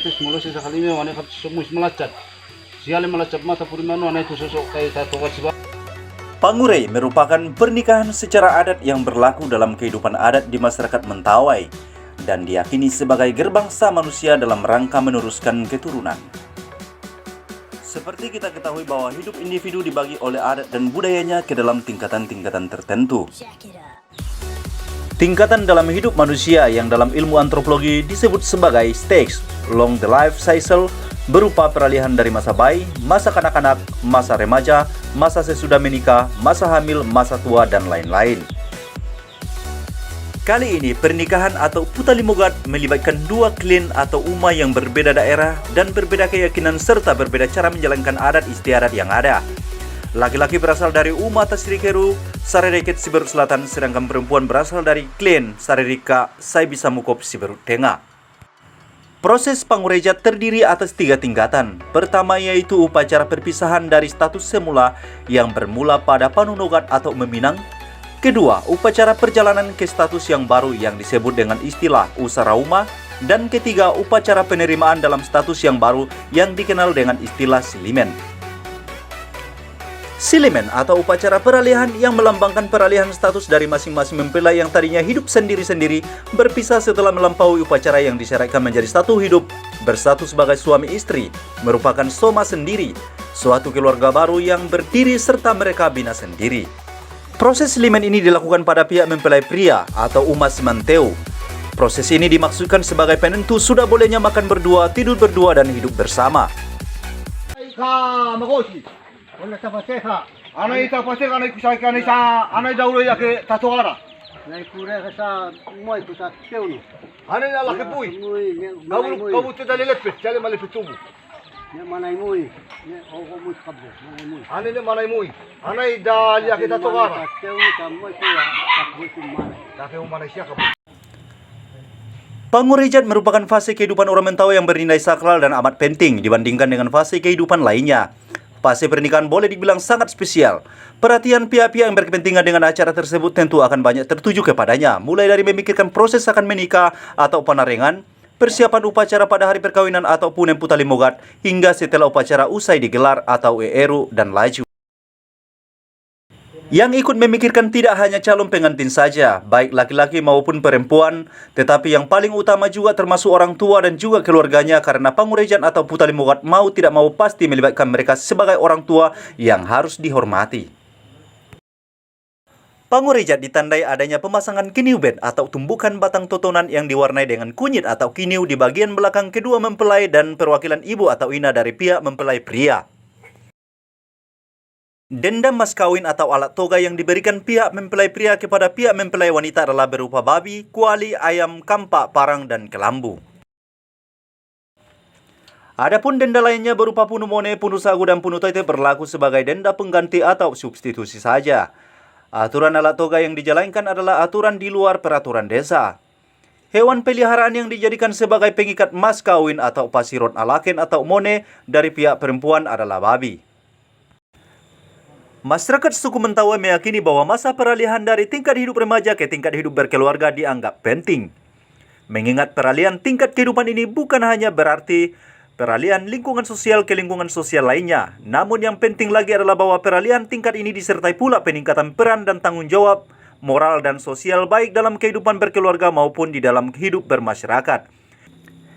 itu semula sekali ini mana semua melacak. Siapa melacak mata purimano anak itu sosok kayak tato wajib. Pangurei merupakan pernikahan secara adat yang berlaku dalam kehidupan adat di masyarakat Mentawai dan diyakini sebagai gerbangsa manusia dalam rangka meneruskan keturunan. Seperti kita ketahui bahwa hidup individu dibagi oleh adat dan budayanya ke dalam tingkatan-tingkatan tertentu. Tingkatan dalam hidup manusia yang dalam ilmu antropologi disebut sebagai stage along the life cycle berupa peralihan dari masa bayi, masa kanak-kanak, masa remaja, masa sesudah menikah, masa hamil, masa tua, dan lain-lain. Kali ini pernikahan atau Putalimogat melibatkan dua klan atau umat yang berbeda daerah dan berbeda keyakinan serta berbeda cara menjalankan adat istiadat yang ada. Laki-laki berasal dari umat Tasirikeru, Sarereket Siberut Selatan, sedangkan perempuan berasal dari klan Sarerika, Saibisamukop Siberut Tengah. Proses pangurejat terdiri atas 3 tingkatan. Pertama yaitu upacara perpisahan dari status semula yang bermula pada Panunogat atau meminang. Kedua, upacara perjalanan ke status yang baru yang disebut dengan istilah Usarauma. Dan ketiga, upacara penerimaan dalam status yang baru yang dikenal dengan istilah Silimen. Silimen atau upacara peralihan yang melambangkan peralihan status dari masing-masing mempelai yang tadinya hidup sendiri-sendiri berpisah setelah melampaui upacara yang disyaratkan menjadi satu hidup bersatu sebagai suami istri, merupakan soma sendiri, suatu keluarga baru yang berdiri serta mereka bina sendiri. Proses silimen ini dilakukan pada pihak mempelai pria atau umat Simanteu. Proses ini dimaksudkan sebagai penentu sudah bolehnya makan berdua, tidur berdua, dan hidup bersama. Wala tapateha. Anay tapateha anay kusay kanay sa anay daulo yake tatogara. Nay kure sa moy kusa teuno. Anay na laki puy. Kamu tidak lelepet, cale malepet tubuh. Ne manay moy. Ne ogo moy kabdo. Manay moy. Anay ne manay moy. Anay dal yake tatogara. Teuno kamoy kuya takboy kumanay. Takeu manay siya kabdo. Pangurejat merupakan fase kehidupan orang Mentawai yang bernilai sakral dan amat penting dibandingkan dengan fase kehidupan lainnya. Fase pernikahan boleh dibilang sangat spesial. Perhatian pihak-pihak yang berkepentingan dengan acara tersebut tentu akan banyak tertuju kepadanya, mulai dari memikirkan proses akan menikah atau panarengan, persiapan upacara pada hari perkawinan ataupun yang Putalimogat, hingga setelah upacara usai digelar atau Eru dan laju. Yang ikut memikirkan tidak hanya calon pengantin saja, baik laki-laki maupun perempuan, tetapi yang paling utama juga termasuk orang tua dan juga keluarganya, karena pangurejat atau Putalimogat mau tidak mau pasti melibatkan mereka sebagai orang tua yang harus dihormati. Pangurejat ditandai adanya pemasangan kiniuben atau tumbukan batang totonan yang diwarnai dengan kunyit atau kiniu di bagian belakang kedua mempelai dan perwakilan ibu atau ina dari pihak mempelai pria. Denda mas kawin atau alat toga yang diberikan pihak mempelai pria kepada pihak mempelai wanita adalah berupa babi, kuali, ayam, kampak, parang, dan kelambu. Adapun denda lainnya berupa punu mone, punu sagu, dan punu toite berlaku sebagai denda pengganti atau substitusi saja. Aturan alat toga yang dijalankan adalah aturan di luar peraturan desa. Hewan peliharaan yang dijadikan sebagai pengikat mas kawin atau pasirot alaken atau mone dari pihak perempuan adalah babi. Masyarakat suku Mentawai meyakini bahwa masa peralihan dari tingkat hidup remaja ke tingkat hidup berkeluarga dianggap penting. Mengingat peralihan tingkat kehidupan ini bukan hanya berarti peralihan lingkungan sosial ke lingkungan sosial lainnya, namun yang penting lagi adalah bahwa peralihan tingkat ini disertai pula peningkatan peran dan tanggung jawab moral dan sosial baik dalam kehidupan berkeluarga maupun di dalam hidup bermasyarakat.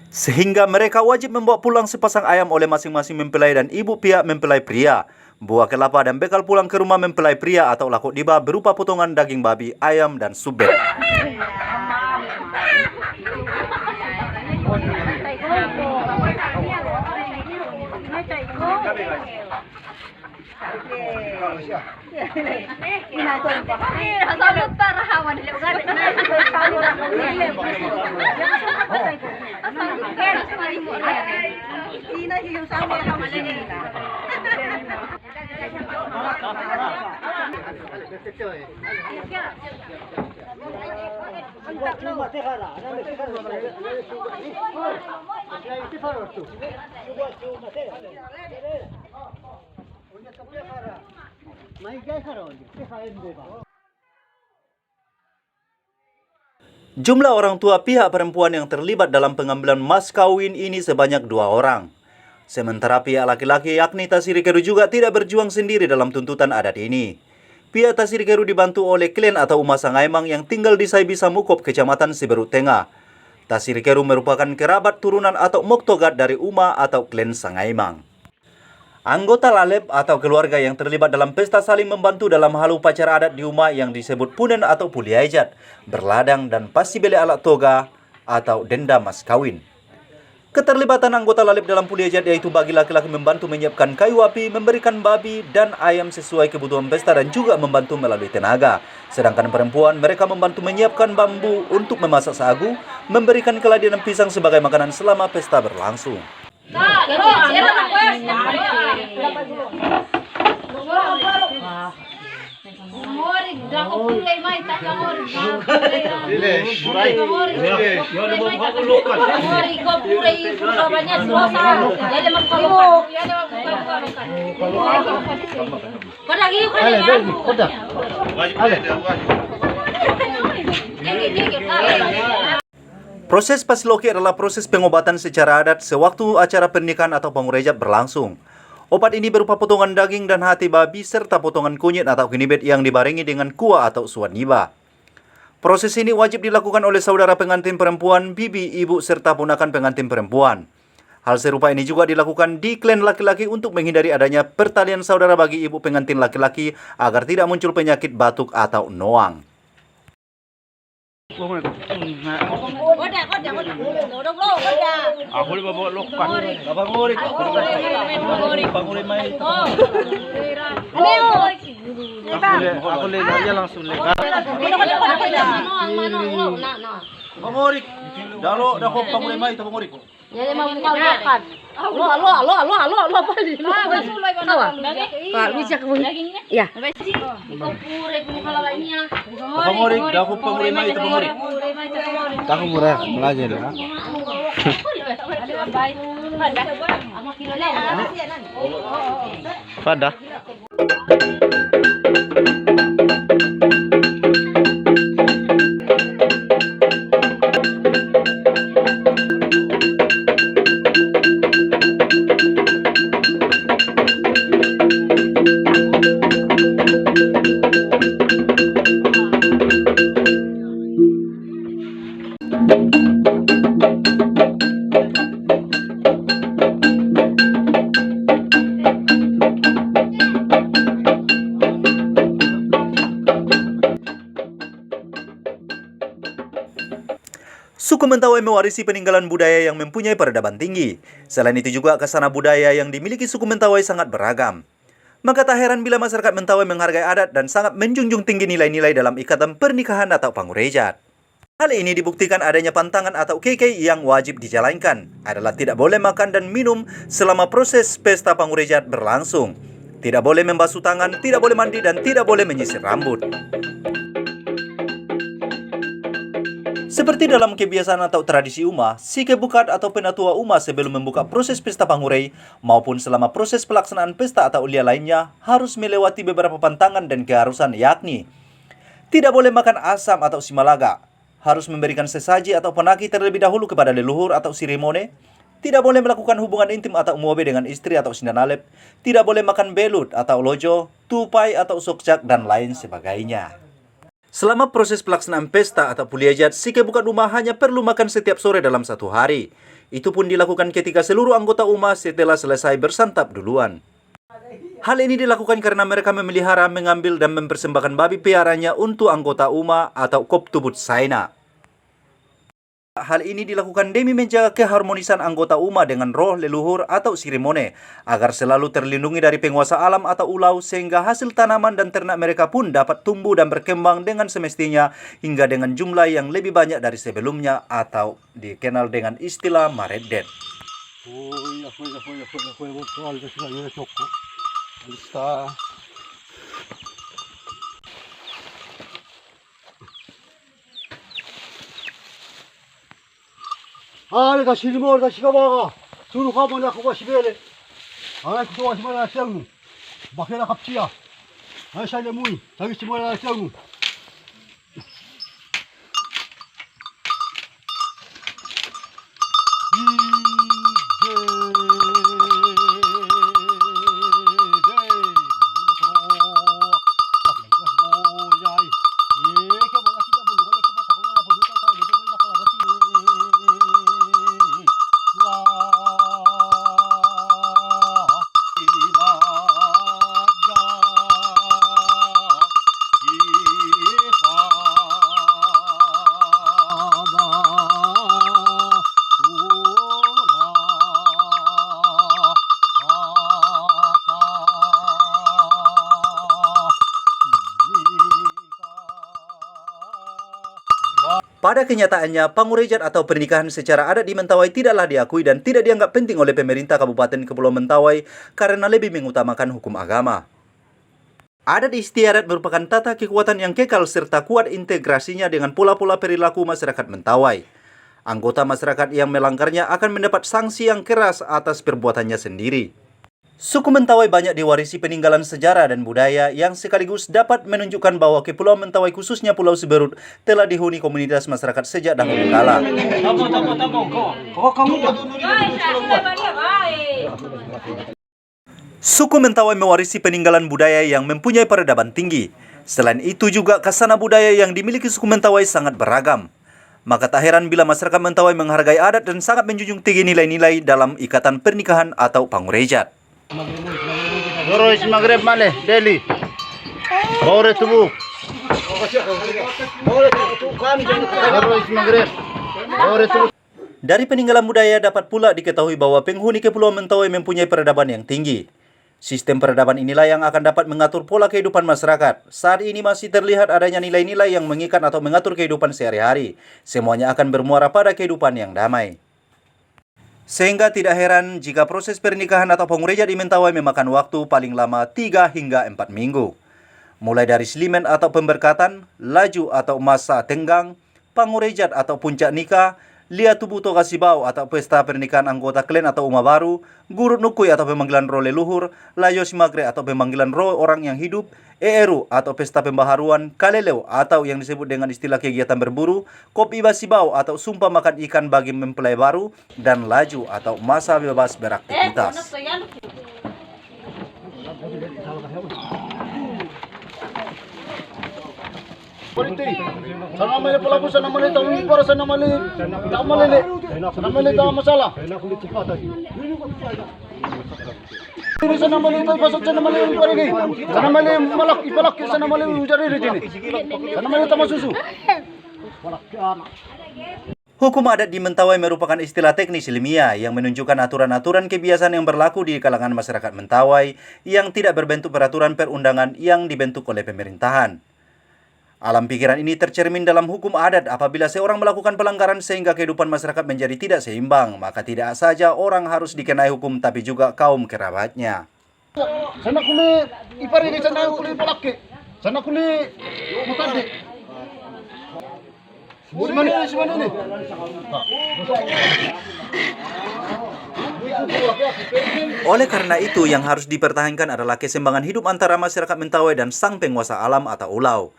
Sehingga mereka wajib membawa pulang sepasang ayam oleh masing-masing mempelai dan ibu pihak mempelai pria, buah kelapa dan bekal pulang ke rumah mempelai pria atau lakuk diba berupa potongan daging babi, ayam, dan subbek. Jumlah orang tua pihak perempuan yang terlibat dalam pengambilan mas kawin ini sebanyak 2 orang. Sementara pihak laki-laki yakni Tasirikeru juga tidak berjuang sendiri dalam tuntutan adat ini. Pihak Tasirikeru dibantu oleh klan atau Uma Sangaimang yang tinggal di Saibisa Mukop, Kecamatan Siberut Tengah. Tasirikeru merupakan kerabat turunan atau Moktogat dari Uma atau klan Sangaimang. Anggota laleb atau keluarga yang terlibat dalam pesta saling membantu dalam hal upacara adat di Uma yang disebut punen atau puliaijat, berladang dan pasibele alat toga atau denda mas kawin. Keterlibatan anggota laleb dalam puliaijat yaitu bagi laki-laki membantu menyiapkan kayu api, memberikan babi dan ayam sesuai kebutuhan pesta dan juga membantu melalui tenaga. Sedangkan perempuan mereka membantu menyiapkan bambu untuk memasak sagu, memberikan keladi dan pisang sebagai makanan selama pesta berlangsung. Proses pasiloki adalah proses pengobatan secara adat sewaktu acara pernikahan atau pangurejat berlangsung. Obat ini berupa potongan daging dan hati babi serta potongan kunyit atau kinibet yang dibarengi dengan kuah atau suaniba. Proses ini wajib dilakukan oleh saudara pengantin perempuan, bibi, ibu, serta ponakan pengantin perempuan. Hal serupa ini juga dilakukan di klan laki-laki untuk menghindari adanya pertalian saudara bagi ibu pengantin laki-laki agar tidak muncul penyakit batuk atau noang. Aku lebih bawa lokat. Aku lihat aja langsung lihat. Pangorik, dalo dah kau pangorik mai tu pangorik. Ya mau kau lokat. Lo apa ni? Pak, bisa kamu. Ya. Pangorik, dah kau pangorik mai tu pangorik. Tak kau murah, belajar dah. Pada. Suku Mentawai mewarisi peninggalan budaya yang mempunyai peradaban tinggi. Selain itu juga kesana budaya yang dimiliki suku Mentawai sangat beragam. Maka tak heran bila masyarakat Mentawai menghargai adat dan sangat menjunjung tinggi nilai-nilai dalam ikatan pernikahan atau pangurejat. Hal ini dibuktikan adanya pantangan atau kekei yang wajib dijalankan adalah tidak boleh makan dan minum selama proses pesta pangurejat berlangsung. Tidak boleh membasuh tangan, tidak boleh mandi dan tidak boleh menyisir rambut. Seperti dalam kebiasaan atau tradisi Uma, si kebukat atau penatua Uma sebelum membuka proses pesta pangurei maupun selama proses pelaksanaan pesta atau ulia lainnya harus melewati beberapa pantangan dan keharusan yakni tidak boleh makan asam atau simalaga, harus memberikan sesaji atau penaki terlebih dahulu kepada leluhur atau siremone, tidak boleh melakukan hubungan intim atau muabe dengan istri atau sindanalep, tidak boleh makan belut atau lojo, tupai atau sokjak dan lain sebagainya. Selama proses pelaksanaan pesta atau puliajat, si kebukat Uma hanya perlu makan setiap sore dalam 1 hari. Itu pun dilakukan ketika seluruh anggota Uma setelah selesai bersantap duluan. Hal ini dilakukan karena mereka memelihara, mengambil dan mempersembahkan babi piaranya untuk anggota Uma atau Koptubut Saina. Hal ini dilakukan demi menjaga keharmonisan anggota Uma dengan roh leluhur atau siremone agar selalu terlindungi dari penguasa alam atau ulau sehingga hasil tanaman dan ternak mereka pun dapat tumbuh dan berkembang dengan semestinya hingga dengan jumlah yang lebih banyak dari sebelumnya atau dikenal dengan istilah maredet. Ah, dah sini dah siapa? Suruh kamu nak kau sibele. Ah, aku tuan semua nak siang. Bakal nak kapcia. Ah, saya mui. Tapi semua nak siang. Pada kenyataannya, pangurejat atau pernikahan secara adat di Mentawai tidaklah diakui dan tidak dianggap penting oleh pemerintah Kabupaten Kepulauan Mentawai karena lebih mengutamakan hukum agama. Adat istiadat merupakan tata kekuatan yang kekal serta kuat integrasinya dengan pola-pola perilaku masyarakat Mentawai. Anggota masyarakat yang melanggarnya akan mendapat sanksi yang keras atas perbuatannya sendiri. Suku Mentawai banyak diwarisi peninggalan sejarah dan budaya yang sekaligus dapat menunjukkan bahwa Kepulauan Mentawai khususnya Pulau Siberut telah dihuni komunitas masyarakat sejak dahulu kala. Suku Mentawai mewarisi peninggalan budaya yang mempunyai peradaban tinggi. Selain itu juga khasana budaya yang dimiliki suku Mentawai sangat beragam. Maka tak heran bila masyarakat Mentawai menghargai adat dan sangat menjunjung tinggi nilai-nilai dalam ikatan pernikahan atau pangurejat. Rois Maghreb Maleh, Delhi. Baure tubuh. Rois Maghreb. Baure tubuh. Dari peninggalan budaya dapat pula diketahui bahwa penghuni Kepulauan Mentawai mempunyai peradaban yang tinggi. Sistem peradaban inilah yang akan dapat mengatur pola kehidupan masyarakat. Saat ini masih terlihat adanya nilai-nilai yang mengikat atau mengatur kehidupan sehari-hari. Semuanya akan bermuara pada kehidupan yang damai. Sehingga tidak heran jika proses pernikahan atau pangurejat di Mentawai memakan waktu paling lama 3 hingga 4 minggu. Mulai dari selimen atau pemberkatan, laju atau masa tenggang, pangurejat atau puncak nikah, lia tubuh toga sibau atau pesta pernikahan anggota klan atau umat baru, gurut nukui atau pemanggilan roh leluhur, layo simagre atau pemanggilan roh orang yang hidup, eeru atau pesta pembaharuan, kaleleu atau yang disebut dengan istilah kegiatan berburu, kopi basibau atau sumpah makan ikan bagi mempelai baru, dan laju atau masa bebas beraktivitas. Sana mali pelaku sana mali tahu para sana mali tak mali tak masalah. Ini sana mali tahu pasal sana mali pergi. Sana mali malak ipalak sana mali ujar di sini. Sana mali tamu susu. Hukum adat di Mentawai merupakan istilah teknis ilmiah yang menunjukkan aturan-aturan kebiasaan yang berlaku di kalangan masyarakat Mentawai yang tidak berbentuk peraturan perundangan yang dibentuk oleh pemerintahan. Alam pikiran ini tercermin dalam hukum adat. Apabila seorang melakukan pelanggaran sehingga kehidupan masyarakat menjadi tidak seimbang, maka tidak saja orang harus dikenai hukum tapi juga kaum kerabatnya. Sana kuli ipari di sana kuli palaki. Sana kuli mutade. Semana ini. Oleh karena itu, yang harus dipertahankan adalah keseimbangan hidup antara masyarakat Mentawai dan sang penguasa alam atau ulau.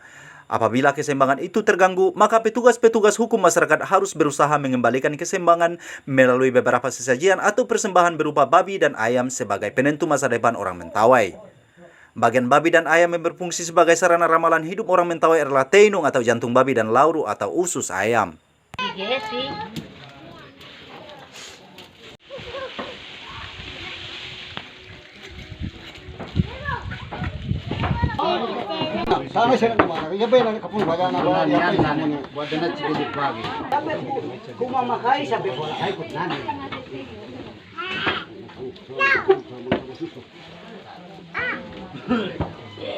Apabila keseimbangan itu terganggu, maka petugas-petugas hukum masyarakat harus berusaha mengembalikan keseimbangan melalui beberapa sesajian atau persembahan berupa babi dan ayam sebagai penentu masa depan orang Mentawai. Bagian babi dan ayam yang berfungsi sebagai sarana ramalan hidup orang Mentawai adalah teinung atau jantung babi dan lauru atau usus ayam. Sana sila naman. Iya ba yung kapul baga na ba? Buat na cilik pagi. Kung mamakai sabi ko ay kut namin.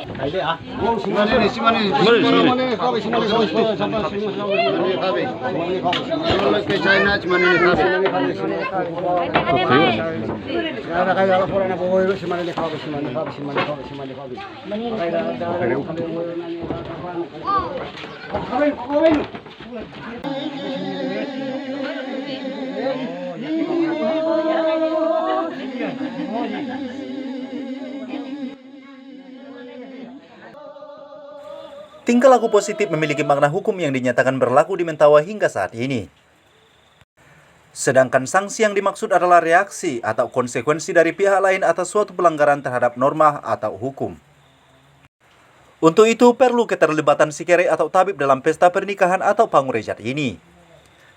Kaide ah. Simani ni. Simani kabe simani kabe. Kalau ke China simani ni kabe. Ada kaya ala pura na boy simani kabe. Tingkah laku positif memiliki makna hukum yang dinyatakan berlaku di Mentawai hingga saat ini. Sedangkan sanksi yang dimaksud adalah reaksi atau konsekuensi dari pihak lain atas suatu pelanggaran terhadap norma atau hukum. Untuk itu perlu keterlibatan sikere atau tabib dalam pesta pernikahan atau pangurejat ini.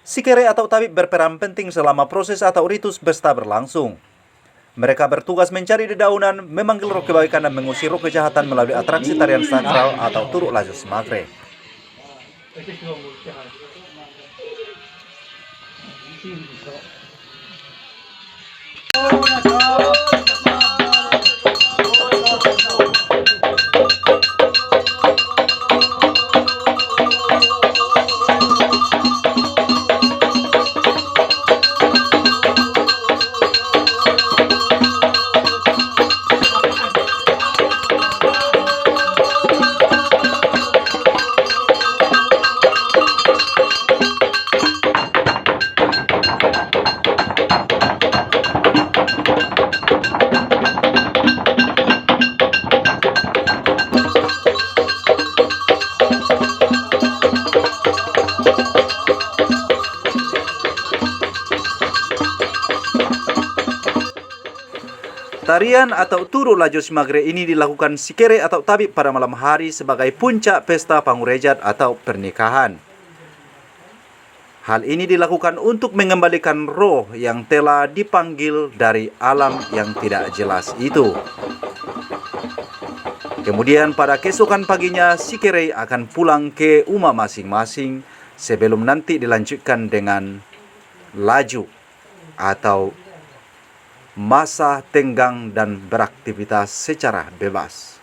Sikere atau tabib berperan penting selama proses atau ritus pesta berlangsung. Mereka bertugas mencari dedaunan, memanggil roh kebaikan dan mengusir roh kejahatan melalui atraksi tarian sakral atau turuk laju semagre. Tarian atau turu laju simagre ini dilakukan sikere atau tabib pada malam hari sebagai puncak pesta pangurejat atau pernikahan. Hal ini dilakukan untuk mengembalikan roh yang telah dipanggil dari alam yang tidak jelas itu. Kemudian pada keesokan paginya, sikere akan pulang ke rumah masing-masing sebelum nanti dilanjutkan dengan laju atau masa tenggang dan beraktivitas secara bebas.